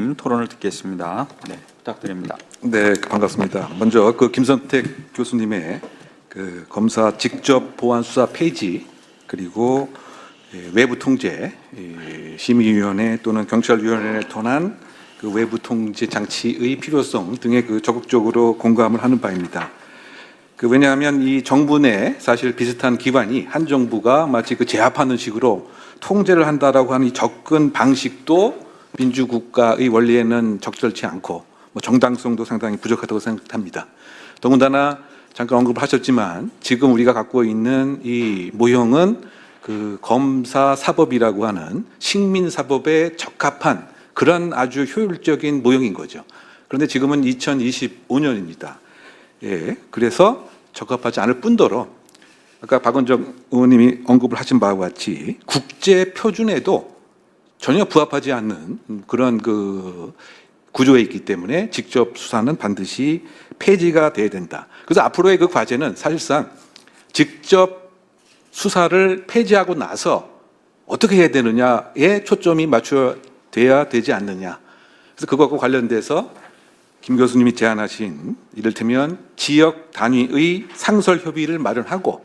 의원님 토론을 듣겠습니다. 네, 부탁드립니다. 네, 반갑습니다. 먼저 김선택 교수님의 검사 직접 보안 수사 페이지 그리고 외부 통제 심의위원회 또는 경찰위원회를 통한 외부 통제 장치의 필요성 등에 적극적으로 공감을 하는 바입니다. 왜냐하면 이 정부 내 사실 비슷한 기관이 한 정부가 마치 제압하는 식으로 통제를 한다라고 하는 이 접근 방식도 민주국가의 원리에는 적절치 않고 정당성도 상당히 부족하다고 생각합니다. 더군다나 잠깐 언급을 하셨지만 지금 우리가 갖고 있는 이 모형은 검사 사법이라고 하는 식민 사법에 적합한 그런 아주 효율적인 모형인 거죠. 그런데 지금은 2025년입니다. 예, 그래서 적합하지 않을 뿐더러 아까 박원정 의원님이 언급을 하신 바와 같이 국제 표준에도 전혀 부합하지 않는 그런 구조에 있기 때문에 직접 수사는 반드시 폐지가 돼야 된다. 그래서 앞으로의 과제는 사실상 직접 수사를 폐지하고 나서 어떻게 해야 되느냐에 초점이 맞춰야 되지 않느냐. 그래서 그것과 관련돼서 김 교수님이 제안하신 이를테면 지역 단위의 상설 협의를 마련하고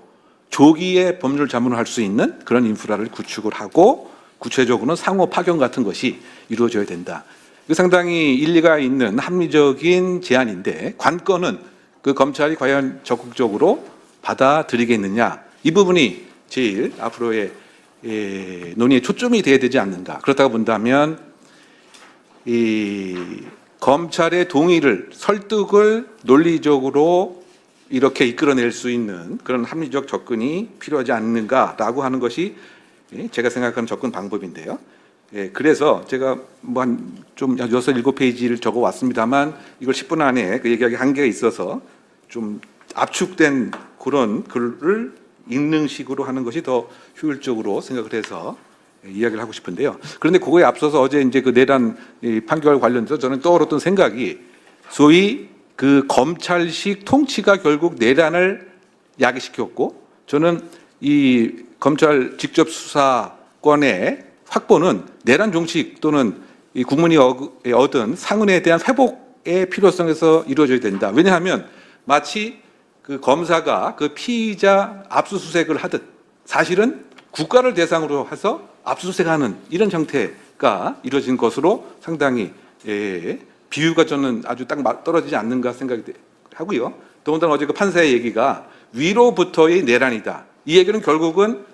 조기에 법률 자문을 할 수 있는 그런 인프라를 구축을 하고 구체적으로는 상호 파견 같은 것이 이루어져야 된다. 상당히 일리가 있는 합리적인 제안인데 관건은 검찰이 과연 적극적으로 받아들이겠느냐 이 부분이 제일 앞으로의 논의의 초점이 돼야 되지 않는가. 그렇다고 본다면 이 검찰의 동의를 설득을 논리적으로 이렇게 이끌어낼 수 있는 그런 합리적 접근이 필요하지 않는가라고 하는 것이 제가 생각하는 접근 방법인데요. 그래서 제가 좀 6, 7페이지를 적어 왔습니다만 이걸 10분 안에 얘기하기 한계가 있어서 좀 압축된 그런 글을 읽는 식으로 하는 것이 더 효율적으로 생각을 해서 이야기를 하고 싶은데요. 그런데 그거에 앞서서 어제 이제 내란 판결 관련해서 저는 떠올랐던 생각이 소위 검찰식 통치가 결국 내란을 야기시켰고 저는 이 검찰 직접 수사권의 확보는 내란 종식 또는 이 국민이 얻은 상흔에 대한 회복의 필요성에서 이루어져야 된다. 왜냐하면 마치 검사가 피의자 압수수색을 하듯 사실은 국가를 대상으로 해서 압수수색하는 이런 형태가 이루어진 것으로 상당히 비유가 저는 아주 딱 떨어지지 않는가 생각이 하고요. 더군다나 어제 판사의 얘기가 위로부터의 내란이다. 이 얘기는 결국은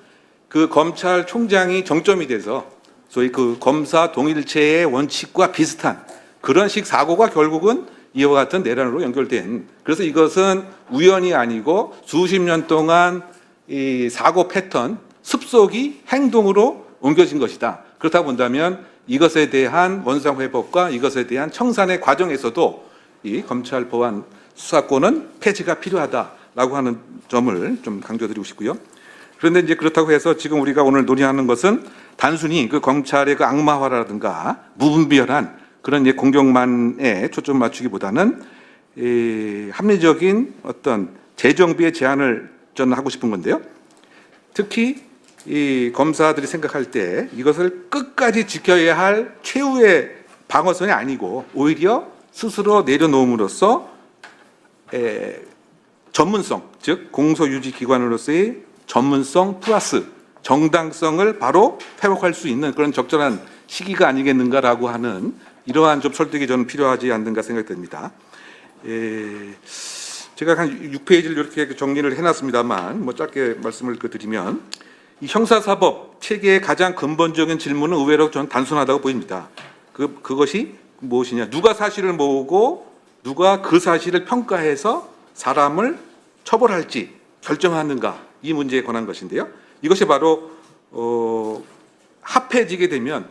검찰총장이 정점이 돼서 소위 검사 동일체의 원칙과 비슷한 그런 식 사고가 결국은 이와 같은 내란으로 연결된, 그래서 이것은 우연이 아니고 수십 년 동안 이 사고 패턴 습속이 행동으로 옮겨진 것이다. 그렇다고 본다면 이것에 대한 원상 회복과 이것에 대한 청산의 과정에서도 이 검찰 보안 수사권은 폐지가 필요하다라고 하는 점을 좀 강조드리고 싶고요. 그런데 이제 그렇다고 해서 지금 우리가 오늘 논의하는 것은 단순히 검찰의 악마화라든가 무분별한 그런 공격만에 초점 맞추기보다는 합리적인 어떤 재정비의 제안을 저는 하고 싶은 건데요. 특히 이 검사들이 생각할 때 이것을 끝까지 지켜야 할 최후의 방어선이 아니고 오히려 스스로 내려놓음으로써 전문성, 즉 공소유지기관으로서의 전문성 플러스 정당성을 바로 회복할 수 있는 그런 적절한 시기가 아니겠는가라고 하는 이러한 좀 설득이 저는 필요하지 않는가 생각됩니다. 제가 한 6페이지를 이렇게 정리를 해놨습니다만 짧게 말씀을 드리면 이 형사사법 체계의 가장 근본적인 질문은 의외로 저는 단순하다고 보입니다. 그것이 무엇이냐? 누가 사실을 모으고 누가 그 사실을 평가해서 사람을 처벌할지 결정하는가? 이 문제에 관한 것인데요. 이것이 바로 합해지게 되면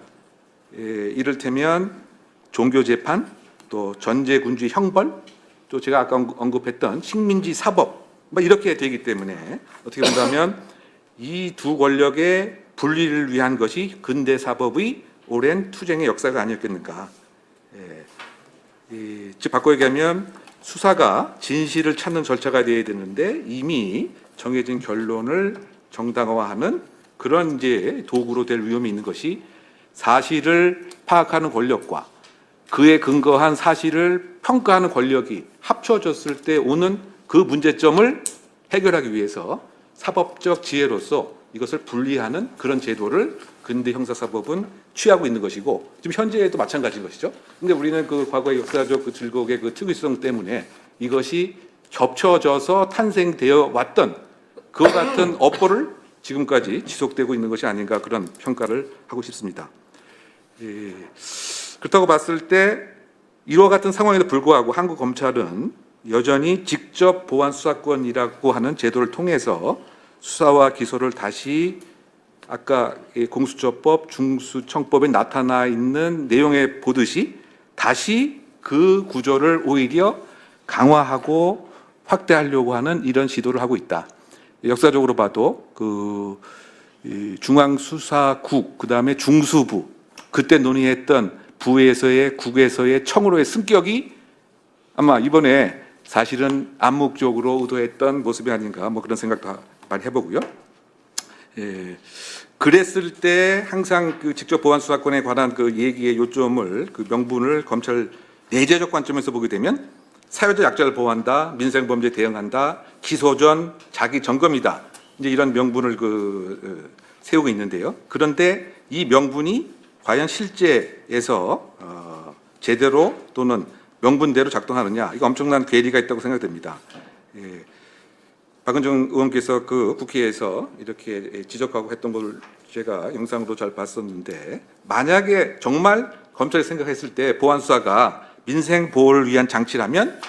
이를테면 종교재판, 또 전제군주의 형벌, 또 제가 아까 언급했던 식민지 사법 이렇게 되기 때문에 어떻게 본다면 이 두 권력의 분리를 위한 것이 근대 사법의 오랜 투쟁의 역사가 아니었겠는가. 즉 바꿔 얘기하면 수사가 진실을 찾는 절차가 되어야 되는데 이미 정해진 결론을 정당화하는 그런 이제 도구로 될 위험이 있는 것이 사실을 파악하는 권력과 그에 근거한 사실을 평가하는 권력이 합쳐졌을 때 오는 그 문제점을 해결하기 위해서 사법적 지혜로서 이것을 분리하는 그런 제도를 근대 형사사법은 취하고 있는 것이고 지금 현재에도 마찬가지인 것이죠. 근데 우리는 그 과거의 역사적 그 질곡의 그 특이성 때문에 이것이 겹쳐져서 탄생되어 왔던 그와 같은 업보를 지금까지 지속되고 있는 것이 아닌가 그런 평가를 하고 싶습니다. 그렇다고 봤을 때 이와 같은 상황에도 불구하고 한국 검찰은 여전히 직접 보안 수사권이라고 하는 제도를 통해서 수사와 기소를 다시 아까 공수처법, 중수청법에 나타나 있는 내용에 보듯이 다시 그 구조를 오히려 강화하고 확대하려고 하는 이런 시도를 하고 있다. 역사적으로 봐도 그 중앙수사국, 그다음에 중수부, 그때 논의했던 부에서의 국에서의 청으로의 승격이 아마 이번에 사실은 암묵적으로 의도했던 모습이 아닌가 뭐 그런 생각도 많이 해보고요. 그랬을 때 항상 그 직접 보안 수사권에 관한 그 얘기의 요점을 그 명분을 검찰 내재적 관점에서 보게 되면 사회적 약자를 보호한다, 민생 범죄에 대응한다, 기소 전 자기 점검이다. 이제 이런 명분을 세우고 있는데요. 그런데 이 명분이 과연 실제에서 제대로 또는 명분대로 작동하느냐, 이거 엄청난 괴리가 있다고 생각됩니다. 박은정 의원께서 그 국회에서 이렇게 지적하고 했던 걸 제가 영상으로 잘 봤었는데, 만약에 정말 검찰이 생각했을 때 보안 수사가 민생 보호를 위한 장치라면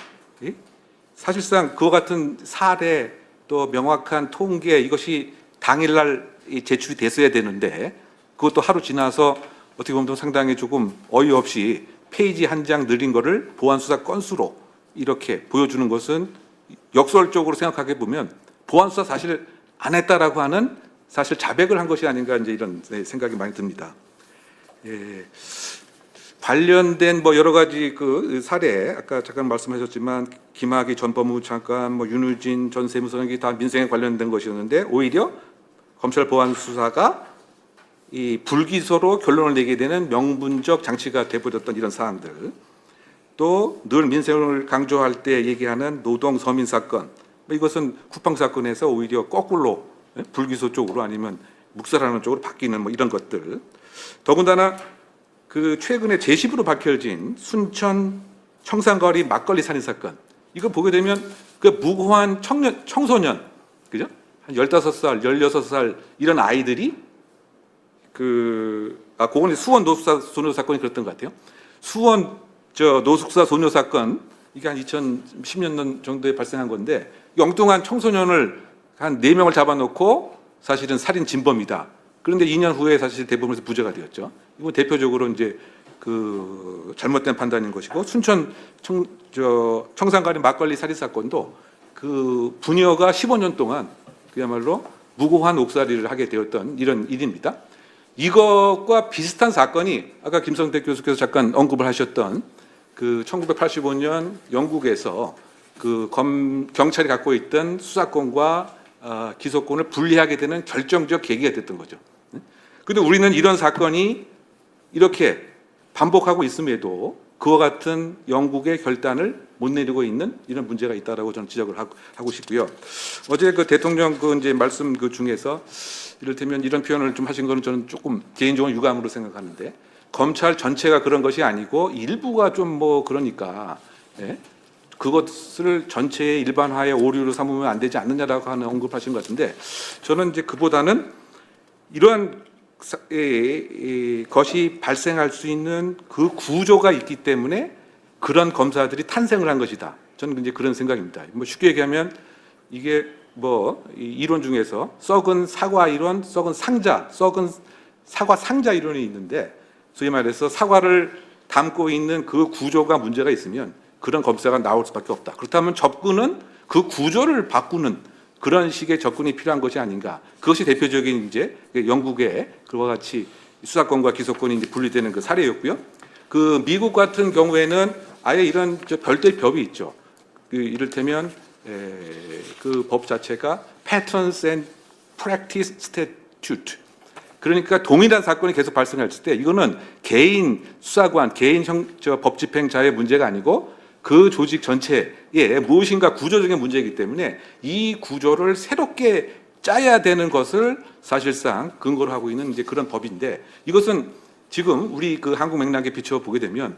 사실상 그와 같은 사례 또 명확한 통계 이것이 당일날 제출이 됐어야 되는데 그것도 하루 지나서 어떻게 보면 상당히 조금 어이없이 페이지 한 장 늘린 거를 보안 수사 건수로 이렇게 보여주는 것은 역설적으로 생각하게 보면 보안 수사 사실 안 했다라고 하는 사실 자백을 한 것이 아닌가 이제 이런 생각이 많이 듭니다. 관련된 뭐 여러 가지 그 사례 아까 잠깐 말씀하셨지만 김학의 전 법무부 장관, 뭐 윤우진 전 세무서장이 다 민생에 관련된 것이었는데 오히려 검찰 보안 수사가 이 불기소로 결론을 내게 되는 명분적 장치가 돼버렸던 이런 사안들, 또 늘 민생을 강조할 때 얘기하는 노동 서민 사건, 이것은 쿠팡 사건에서 오히려 거꾸로 불기소 쪽으로 아니면 묵살하는 쪽으로 바뀌는 뭐 이런 것들. 더군다나 그 최근에 재심으로 밝혀진 순천 청산거리 막걸리 살인 사건, 이거 보게 되면 그 무고한 청소년, 그죠? 한 15살, 16살 이런 아이들이 그건 수원 노숙사 소녀 사건이 그랬던 것 같아요. 수원 노숙사 소녀 사건, 이게 한 2010년 정도에 발생한 건데 엉뚱한 청소년을 한 4명을 잡아놓고 사실은 살인 진범이다. 그런데 2년 후에 사실 대법원에서 무죄가 되었죠. 이건 대표적으로 이제 그 잘못된 판단인 것이고, 순천 청산가리 막걸리 살인 사건도 그 부녀가 15년 동안 그야말로 무고한 옥살이를 하게 되었던 이런 일입니다. 이것과 비슷한 사건이 아까 김성태 교수께서 잠깐 언급을 하셨던 그 1985년 영국에서 그 경찰이 갖고 있던 수사권과 기소권을 분리하게 되는 결정적 계기가 됐던 거죠. 그런데 우리는 이런 사건이 이렇게 반복하고 있음에도 그와 같은 영국의 결단을 못 내리고 있는 이런 문제가 있다라고 저는 지적을 하고 싶고요. 어제 그 대통령 그 이제 말씀 그 중에서 이를테면 이런 표현을 좀 하신 거는 저는 조금 개인적으로 유감으로 생각하는데, 검찰 전체가 그런 것이 아니고 일부가 좀 뭐 그러니까 그것을 전체의 일반화의 오류로 삼으면 안 되지 않느냐라고 하는 언급하신 것 같은데, 저는 이제 그보다는 이러한 것이 발생할 수 있는 그 구조가 있기 때문에 그런 검사들이 탄생을 한 것이다. 저는 이제 그런 생각입니다. 뭐 쉽게 얘기하면 이게 뭐 이론 중에서 썩은 사과 이론, 썩은 사과 상자 이론이 있는데, 소위 말해서 사과를 담고 있는 그 구조가 문제가 있으면 그런 검사가 나올 수밖에 없다. 그렇다면 접근은 그 구조를 바꾸는 그런 식의 접근이 필요한 것이 아닌가. 그것이 대표적인 이제 영국의 그와 같이 수사권과 기소권이 이제 분리되는 그 사례였고요. 그 미국 같은 경우에는 아예 이런 별도의 법이 있죠. 이를테면 그 법 자체가 Patterns and Practice Statute. 그러니까 동일한 사건이 계속 발생했을 때 이거는 개인 수사관, 개인 법 집행자의 문제가 아니고 그 조직 전체에 무엇인가 구조적인 문제이기 때문에 이 구조를 새롭게 짜야 되는 것을 사실상 근거로 하고 있는 이제 그런 법인데, 이것은 지금 우리 그 한국 맥락에 비춰 보게 되면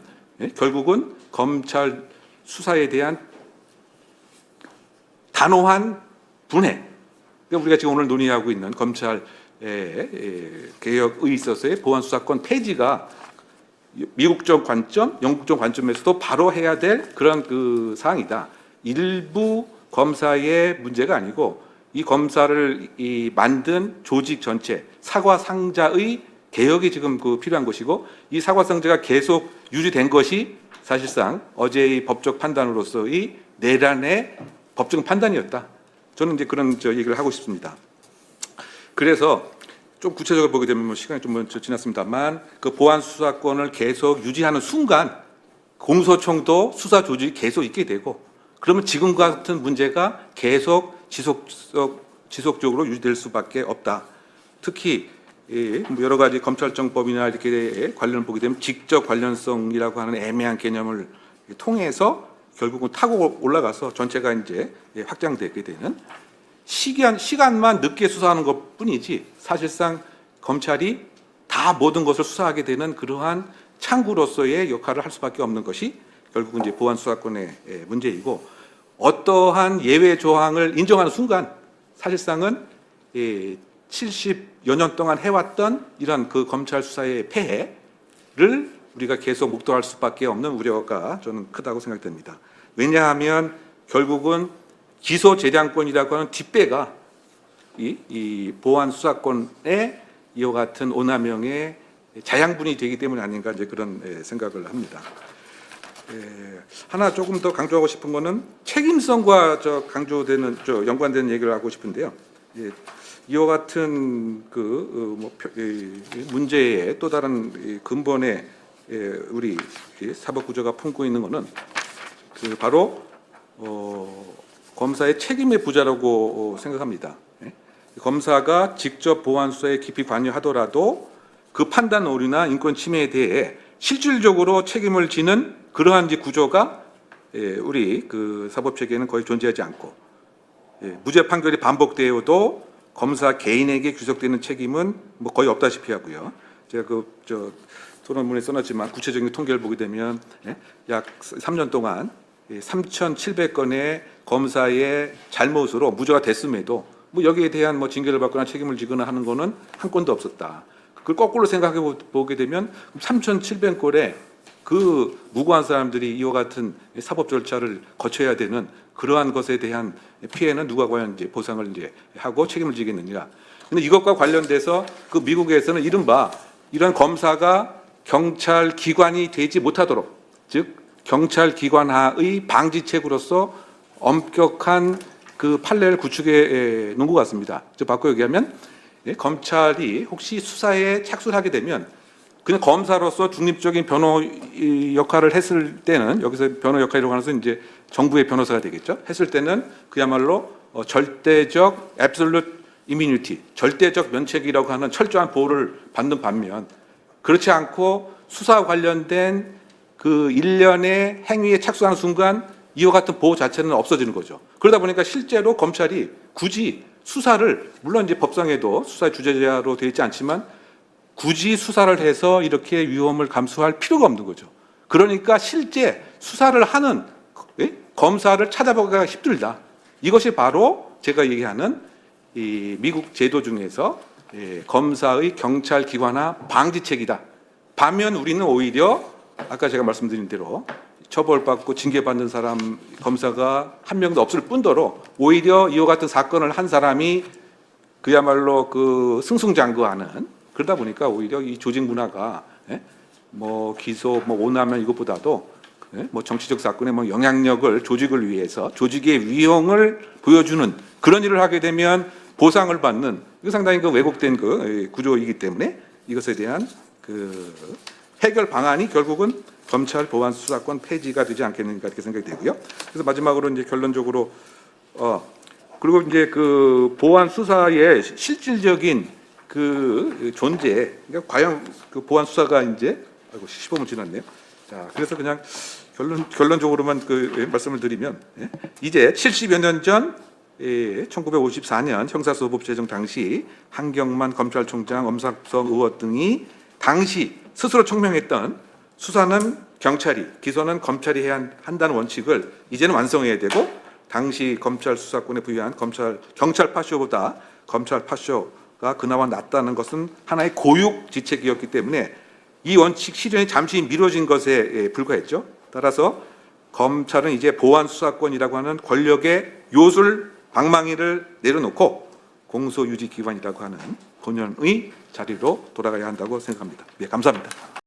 결국은 검찰 수사에 대한 단호한 분해, 그러니까 우리가 지금 오늘 논의하고 있는 검찰 개혁에 있어서의 보안 수사권 폐지가 미국적 관점, 영국적 관점에서도 바로 해야 될 그런 그 사항이다. 일부 검사의 문제가 아니고 이 검사를 만든 조직 전체 사과 상자의 개혁이 지금 그 필요한 것이고, 이 사과 상자가 계속 유지된 것이 사실상 어제의 법적 판단으로서의 내란의 법적 판단이었다. 저는 이제 그런 얘기를 하고 싶습니다. 그래서 좀 구체적으로 보게 되면 시간이 좀 지났습니다만 그 보안 수사권을 계속 유지하는 순간 공소청도 수사 조직이 계속 있게 되고, 그러면 지금과 같은 문제가 계속 지속적으로 유지될 수밖에 없다. 특히 여러 가지 검찰청법이나 이렇게 관련을 보게 되면 직접 관련성이라고 하는 애매한 개념을 통해서 결국은 타고 올라가서 전체가 이제 확장되게 되는, 시간만 늦게 수사하는 것뿐이지 사실상 검찰이 다 모든 것을 수사하게 되는 그러한 창구로서의 역할을 할 수밖에 없는 것이 결국은 이제 보안 수사권의 문제이고, 어떠한 예외 조항을 인정하는 순간 사실상은 70여 년 동안 해왔던 이런 그 검찰 수사의 폐해를 우리가 계속 목도할 수밖에 없는 우려가 저는 크다고 생각됩니다. 왜냐하면 결국은 기소 재량권이라고 하는 뒷배가 이 보안 수사권의 이와 같은 오남용의 자양분이 되기 때문이 아닌가 이제 그런 생각을 합니다. 하나 조금 더 강조하고 싶은 거는 책임성과 강조되는 연관되는 얘기를 하고 싶은데요. 이와 같은 문제의 또 다른 근본에 우리 사법 구조가 품고 있는 것은 바로 검사의 책임의 부재라고 생각합니다. 검사가 직접 보안 수사에 깊이 관여하더라도 그 판단 오류나 인권 침해에 대해 실질적으로 책임을 지는 그러한 구조가 우리 그 사법 체계에는 거의 존재하지 않고, 무죄 판결이 반복되어도 검사 개인에게 귀속되는 책임은 뭐 거의 없다시피 하고요. 제가 토론문에 써놨지만 구체적인 통계를 보게 되면 약 3년 동안 3,700건의 검사의 잘못으로 무죄가 됐음에도 뭐 여기에 대한 뭐 징계를 받거나 책임을 지거나 하는 거는 한 건도 없었다. 그걸 거꾸로 생각해 보게 되면 3,700건의 그 무고한 사람들이 이와 같은 사법 절차를 거쳐야 되는 그러한 것에 대한 피해는 누가 과연 이제 보상을 이제 하고 책임을 지겠느냐. 근데 이것과 관련돼서 그 미국에서는 이른바 이런 검사가 경찰 기관이 되지 못하도록, 즉 경찰 기관하의 방지책으로서 엄격한 그 판례를 구축해 놓은 것 같습니다. 바꿔 얘기하면 검찰이 혹시 수사에 착수를 하게 되면 그냥 검사로서 중립적인 변호 역할을 했을 때는, 여기서 변호 역할이라고 하면서 이제 정부의 변호사가 되겠죠. 했을 때는 그야말로 절대적 absolute immunity, 절대적 면책이라고 하는 철저한 보호를 받는 반면, 그렇지 않고 수사 관련된 그 일련의 행위에 착수하는 순간 이와 같은 보호 자체는 없어지는 거죠. 그러다 보니까 실제로 검찰이 굳이 수사를, 물론 이제 법상에도 수사의 주재자로 되어 있지 않지만 굳이 수사를 해서 이렇게 위험을 감수할 필요가 없는 거죠. 그러니까 실제 수사를 하는 검사를 찾아보기가 힘들다. 이것이 바로 제가 얘기하는 이 미국 제도 중에서 검사의 경찰 기관화 방지책이다. 반면 우리는 오히려 아까 제가 말씀드린 대로 처벌받고 징계받는 사람 검사가 한 명도 없을 뿐더러 오히려 이와 같은 사건을 한 사람이 그야말로 그 승승장구하는, 그러다 보니까 오히려 이 조직 문화가 뭐 기소, 뭐 오남용 이것보다도 뭐 정치적 사건에 뭐 영향력을 조직을 위해서 조직의 위용을 보여주는 그런 일을 하게 되면 보상을 받는, 이거 상당히 그 왜곡된 그 구조이기 때문에 이것에 대한 그 해결 방안이 결국은 검찰 보안 수사권 폐지가 되지 않겠는가 이렇게 생각이 되고요. 그래서 마지막으로 이제 결론적으로 그리고 이제 그 보안 수사의 실질적인 그 존재, 그러니까 과연 그 보안 수사가 이제 아이고 15분 지났네요. 자, 그래서 그냥 결론적으로만 그 말씀을 드리면 이제 70여 년 전 1954년 형사소법 제정 당시 한경만 검찰총장, 엄상성 의원 등이 당시 스스로 총명했던 수사는 경찰이, 기소는 검찰이 해야 한다는 원칙을 이제는 완성해야 되고 당시 검찰 수사권에 부여한 경찰 파쇼보다 검찰 파쇼가 그나마 낫다는 것은 하나의 고육지책이었기 때문에 이 원칙 실현이 잠시 미뤄진 것에 불과했죠. 따라서 검찰은 이제 보안 수사권이라고 하는 권력의 요술 방망이를 내려놓고 공소유지 기관이라고 하는 본연의 자리로 돌아가야 한다고 생각합니다. 네, 감사합니다.